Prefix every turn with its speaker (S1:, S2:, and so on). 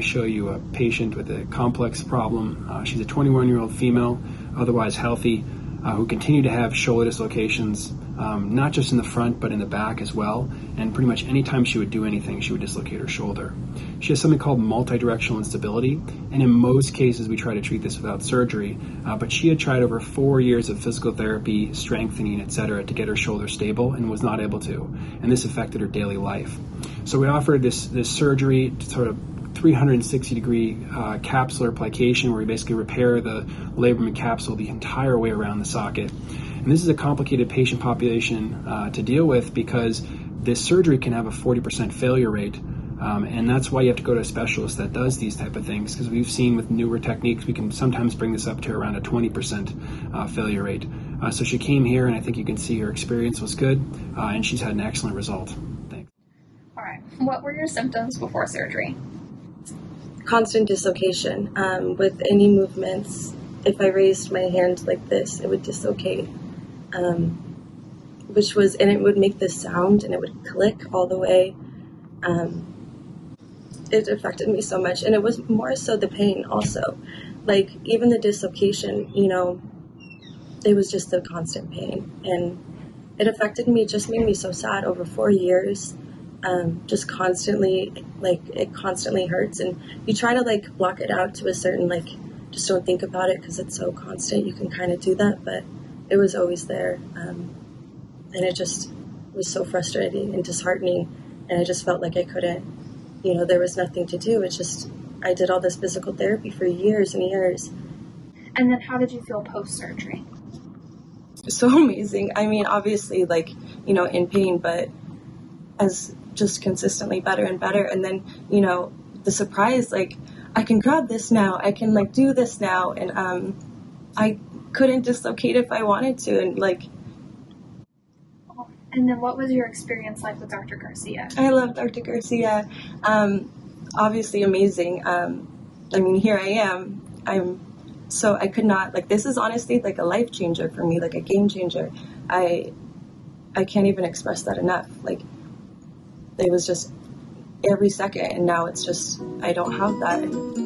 S1: show you a patient with a complex problem. She's a 21-year-old female, otherwise healthy, who continued to have shoulder dislocations, not just in the front, but in the back as well. And pretty much anytime she would do anything, she would dislocate her shoulder. She has something called multidirectional instability, and in most cases, we try to treat this without surgery. But she had tried over 4 years of physical therapy, strengthening, etc., to get her shoulder stable, and was not able to. And this affected her daily life. So we offered this surgery, sort of 360-degree capsular plication, where we basically repair the labrum and capsule the entire way around the socket. And this is a complicated patient population to deal with, because this surgery can have a 40% failure rate. And that's why you have to go to a specialist that does these type of things, because we've seen with newer techniques, we can sometimes bring this up to around a 20% failure rate. So she came here, and I think you can see her experience was good, and she's had an excellent result. Thanks.
S2: All right. What were your symptoms before surgery?
S3: Constant dislocation. With any movements, if I raised my hand like this, it would dislocate, and it would make this sound, and it would click all the way. It affected me so much, and it was more so the pain also. Like, even the dislocation, it was just the constant pain, and it affected me, just made me so sad over 4 years. Just constantly, it constantly hurts, and you try to block it out to a certain, just don't think about it, because it's so constant. You can kind of do that, but it was always there, and it just was so frustrating and disheartening, and I just felt like I couldn't, there was nothing to do. It's just, I did all this physical therapy for years and years.
S2: And then how did you feel post-surgery?
S3: So amazing. I mean, obviously, in pain, but as just consistently better and better. And then, the surprise, I can grab this now, I can do this now. And I couldn't dislocate if I wanted to.
S2: And then what was your experience like with Dr. Garcia?
S3: I love Dr. Garcia. Obviously amazing. Here I am. I could not, this is honestly a life changer for me, a game changer. I can't even express that enough. It was just every second, and now it's just, I don't have that.